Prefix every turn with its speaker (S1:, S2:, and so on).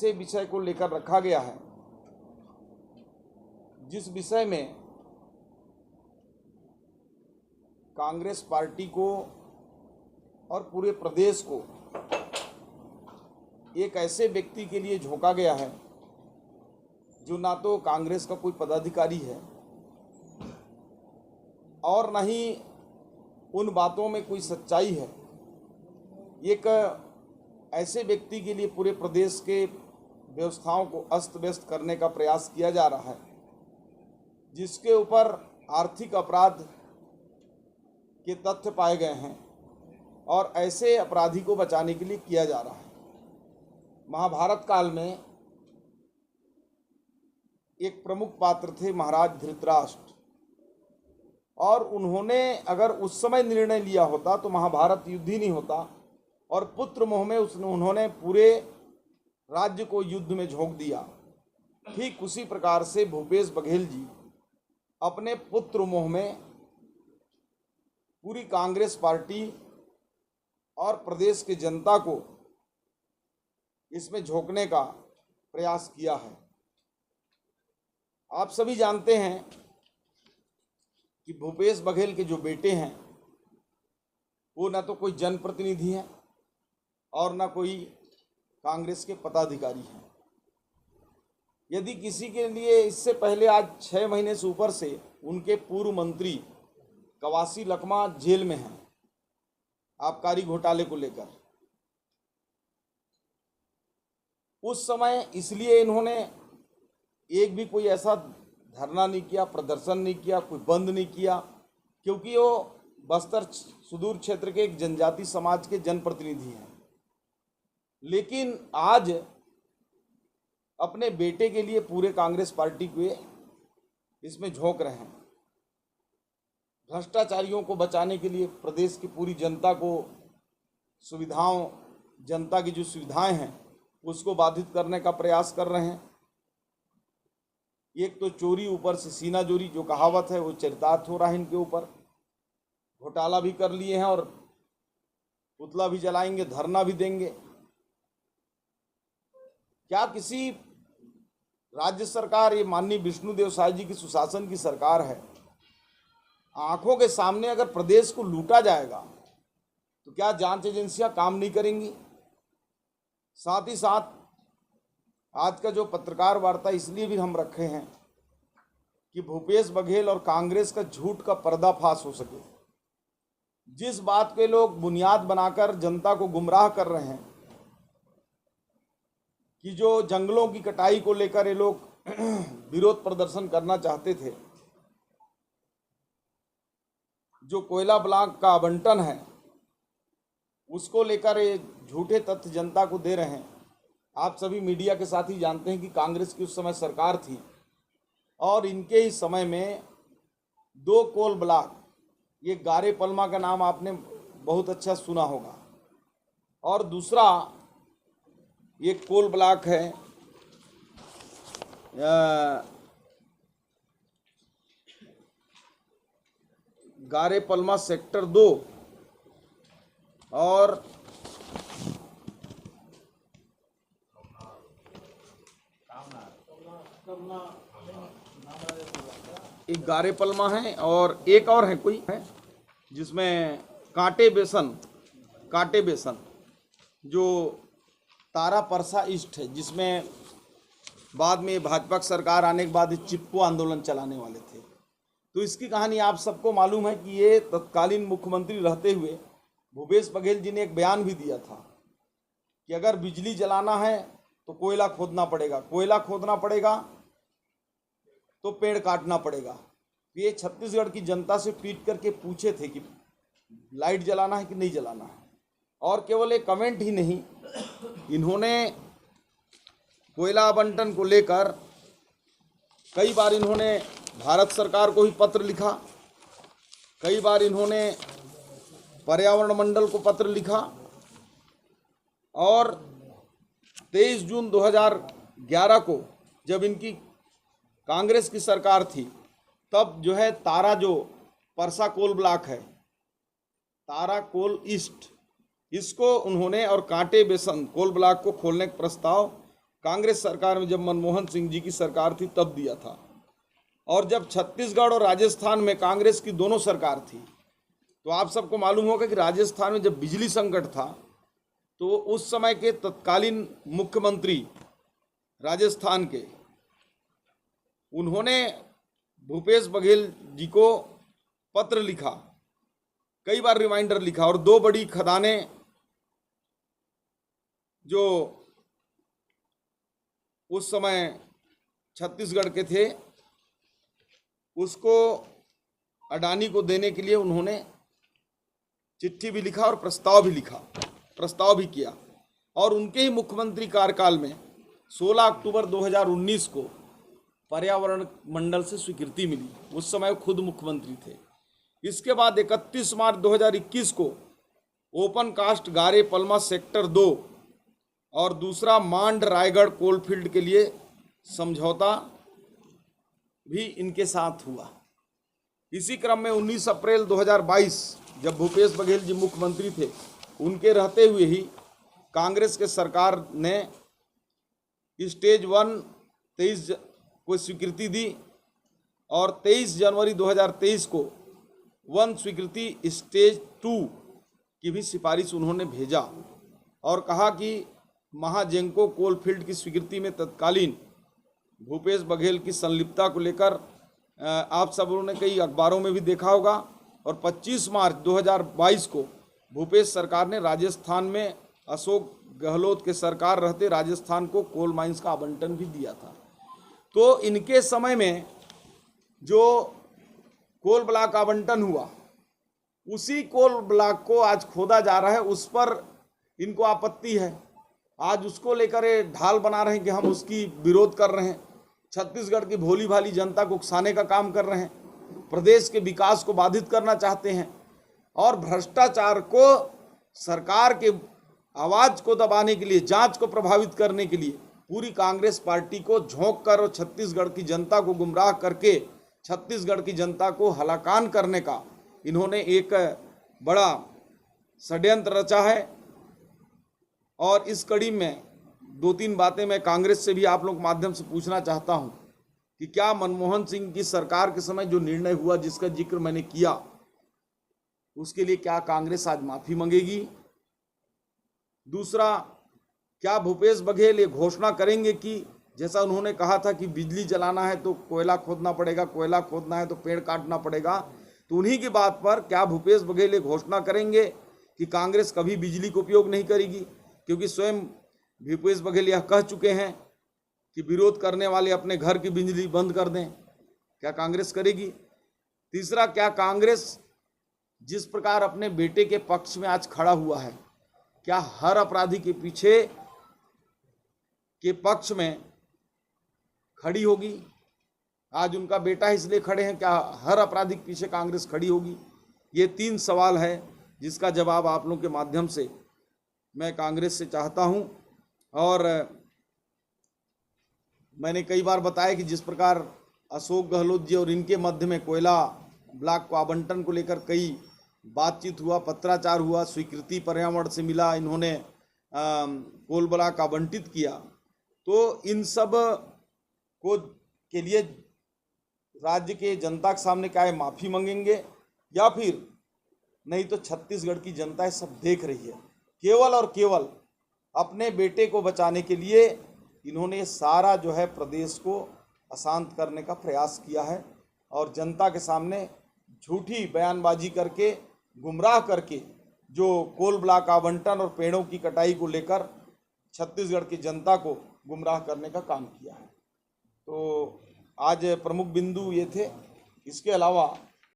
S1: ऐसे विषय को लेकर रखा गया है जिस विषय में कांग्रेस पार्टी को और पूरे प्रदेश को एक ऐसे व्यक्ति के लिए झोंका गया है जो ना तो कांग्रेस का कोई पदाधिकारी है और न ही उन बातों में कोई सच्चाई है। एक ऐसे व्यक्ति के लिए पूरे प्रदेश के व्यवस्थाओं को अस्त व्यस्त करने का प्रयास किया जा रहा है जिसके ऊपर आर्थिक अपराध के तथ्य पाए गए हैं और ऐसे अपराधी को बचाने के लिए किया जा रहा है। महाभारत काल में एक प्रमुख पात्र थे महाराज धृतराष्ट्र, और उन्होंने अगर उस समय निर्णय लिया होता तो महाभारत युद्ध ही नहीं होता और पुत्र मोह में उन्होंने पूरे राज्य को युद्ध में झोंक दिया। ठीक उसी प्रकार से भूपेश बघेल जी अपने पुत्र मोह में पूरी कांग्रेस पार्टी और प्रदेश की जनता को इसमें झोंकने का प्रयास किया है। आप सभी जानते हैं कि भूपेश बघेल के जो बेटे हैं वो न तो कोई जनप्रतिनिधि हैं और न कोई कांग्रेस के पदाधिकारी हैं। यदि किसी के लिए इससे पहले आज 6 महीने से ऊपर से उनके पूर्व मंत्री कवासी लखमा जेल में हैं आबकारी घोटाले को लेकर, उस समय इसलिए इन्होंने एक भी कोई ऐसा धरना नहीं किया, प्रदर्शन नहीं किया, कोई बंद नहीं किया, क्योंकि वो बस्तर सुदूर क्षेत्र के एक जनजाति समाज के जनप्रतिनिधि हैं। लेकिन आज अपने बेटे के लिए पूरे कांग्रेस पार्टी को इसमें झोंक रहे हैं। भ्रष्टाचारियों को बचाने के लिए प्रदेश की पूरी जनता को सुविधाओं, जनता की जो सुविधाएं हैं उसको बाधित करने का प्रयास कर रहे हैं। एक तो चोरी ऊपर से सीना जोरी जो कहावत है वो चरितार्थ हो रहा है इनके ऊपर। घोटाला भी कर लिए हैं और पुतला भी जलाएंगे, धरना भी देंगे। क्या किसी राज्य सरकार, ये माननीय विष्णुदेव साय जी की सुशासन की सरकार है, आंखों के सामने अगर प्रदेश को लूटा जाएगा तो क्या जांच एजेंसियां काम नहीं करेंगी? साथ ही साथ आज का जो पत्रकार वार्ता इसलिए भी हम रखे हैं कि भूपेश बघेल और कांग्रेस का झूठ का पर्दाफाश हो सके। जिस बात पे लोग बुनियाद बनाकर जनता को गुमराह कर रहे हैं कि जो जंगलों की कटाई को लेकर ये लोग विरोध प्रदर्शन करना चाहते थे, जो कोयला ब्लॉक का आवंटन है उसको लेकर ये झूठे तथ्य जनता को दे रहे हैं। आप सभी मीडिया के साथ ही जानते हैं कि कांग्रेस की उस समय सरकार थी और इनके ही समय में 2 कोल ब्लॉक, ये गारे पलमा का नाम आपने बहुत अच्छा सुना होगा, और दूसरा एक कोल ब्लॉक है गारे पलमा सेक्टर 2 और एक गारे पलमा है और एक और है कोई है जिसमें कांटे बेसन जो तारा परसा ईस्ट है, जिसमें बाद में भाजपा की सरकार आने के बाद चिपको आंदोलन चलाने वाले थे। तो इसकी कहानी आप सबको मालूम है कि ये तत्कालीन मुख्यमंत्री रहते हुए भूपेश बघेल जी ने एक बयान भी दिया था कि अगर बिजली जलाना है तो कोयला खोदना पड़ेगा, तो पेड़ काटना पड़ेगा। ये छत्तीसगढ़ की जनता से ट्वीट करके पूछे थे कि लाइट जलाना है कि नहीं जलाना है, और केवल एक कमेंट ही नहीं, इन्होंने कोयला आवंटन को लेकर कई बार इन्होंने भारत सरकार को ही पत्र लिखा, कई बार इन्होंने पर्यावरण मंडल को पत्र लिखा, और 23 जून 2011 को जब इनकी कांग्रेस की सरकार थी तब जो है तारा जो परसा कोल ब्लॉक है, तारा कोल ईस्ट, इसको उन्होंने और कांटे बेसन कोल ब्लॉक को खोलने का प्रस्ताव कांग्रेस सरकार में, जब मनमोहन सिंह जी की सरकार थी तब दिया था। और जब छत्तीसगढ़ और राजस्थान में कांग्रेस की दोनों सरकार थी, तो आप सबको मालूम होगा कि राजस्थान में जब बिजली संकट था तो उस समय के तत्कालीन मुख्यमंत्री राजस्थान के, उन्होंने भूपेश बघेल जी को पत्र लिखा, कई बार रिमाइंडर लिखा, और 2 बड़ी खदानें जो उस समय छत्तीसगढ़ के थे उसको अडानी को देने के लिए उन्होंने चिट्ठी भी लिखा और प्रस्ताव भी किया। और उनके ही मुख्यमंत्री कार्यकाल में 16 अक्टूबर 2019 को पर्यावरण मंडल से स्वीकृति मिली। उस समय खुद मुख्यमंत्री थे। इसके बाद 31 मार्च 2021 को ओपन कास्ट गारे पलमा सेक्टर 2 और दूसरा मांड रायगढ़ कोलफील्ड के लिए समझौता भी इनके साथ हुआ। इसी क्रम में 19 अप्रैल 2022 जब भूपेश बघेल जी मुख्यमंत्री थे, उनके रहते हुए ही कांग्रेस के सरकार ने स्टेज 1 23 को स्वीकृति दी और 23 जनवरी 2023 को 1 स्वीकृति स्टेज 2 की भी सिफारिश उन्होंने भेजा और कहा कि महाजेंको कोलफील्ड की स्वीकृति में तत्कालीन भूपेश बघेल की संलिप्तता को लेकर आप सब लोगों ने कई अखबारों में भी देखा होगा। और 25 मार्च 2022 को भूपेश सरकार ने राजस्थान में अशोक गहलोत के सरकार रहते राजस्थान को कोल माइंस का आवंटन भी दिया था। तो इनके समय में जो कोल ब्लॉक आवंटन हुआ, उसी कोल ब्लॉक को आज खोदा जा रहा है, उस पर इनको आपत्ति है। आज उसको लेकर ये ढाल बना रहे हैं कि हम उसकी विरोध कर रहे हैं, छत्तीसगढ़ की भोली भाली जनता को उकसाने का काम कर रहे हैं, प्रदेश के विकास को बाधित करना चाहते हैं और भ्रष्टाचार को, सरकार के आवाज़ को दबाने के लिए, जांच को प्रभावित करने के लिए पूरी कांग्रेस पार्टी को झोंक कर और छत्तीसगढ़ की जनता को गुमराह करके छत्तीसगढ़ की जनता को हलाकान करने का इन्होंने एक बड़ा षड्यंत्र रचा है। और इस कड़ी में 2-3 बातें मैं कांग्रेस से भी आप लोग के माध्यम से पूछना चाहता हूं कि क्या मनमोहन सिंह की सरकार के समय जो निर्णय हुआ, जिसका जिक्र मैंने किया, उसके लिए क्या कांग्रेस आज माफ़ी मांगेगी? दूसरा, क्या भूपेश बघेल ये घोषणा करेंगे कि जैसा उन्होंने कहा था कि बिजली जलाना है तो कोयला खोदना पड़ेगा, कोयला खोदना है तो पेड़ काटना पड़ेगा, तो उन्हीं की बात पर क्या भूपेश बघेल ये घोषणा करेंगे कि कांग्रेस कभी बिजली का उपयोग नहीं करेगी? क्योंकि स्वयं भूपेश बघेल यह कह चुके हैं कि विरोध करने वाले अपने घर की बिजली बंद कर दें। क्या कांग्रेस करेगी? तीसरा, क्या कांग्रेस जिस प्रकार अपने बेटे के पक्ष में आज खड़ा हुआ है, क्या हर अपराधी के पीछे के पक्ष में खड़ी होगी? आज उनका बेटा इसलिए खड़े हैं, क्या हर अपराधी के पीछे कांग्रेस खड़ी होगी? ये 3 सवाल है जिसका जवाब आप लोगों के माध्यम से मैं कांग्रेस से चाहता हूं। और मैंने कई बार बताया कि जिस प्रकार अशोक गहलोत जी और इनके मध्य में कोयला ब्लॉक को आवंटन को लेकर कई बातचीत हुआ, पत्राचार हुआ, स्वीकृति पर्यावरण से मिला, इन्होंने कोल ब्लॉक आवंटित किया, तो इन सब को के लिए राज्य के जनता के सामने क्या है, माफ़ी मांगेंगे या फिर नहीं तो छत्तीसगढ़ की जनता ये सब देख रही है। केवल और केवल अपने बेटे को बचाने के लिए इन्होंने सारा जो है प्रदेश को अशांत करने का प्रयास किया है और जनता के सामने झूठी बयानबाजी करके, गुमराह करके जो कोल ब्लॉक आवंटन और पेड़ों की कटाई को लेकर छत्तीसगढ़ की जनता को गुमराह करने का काम किया है। तो आज प्रमुख बिंदु ये थे। इसके अलावा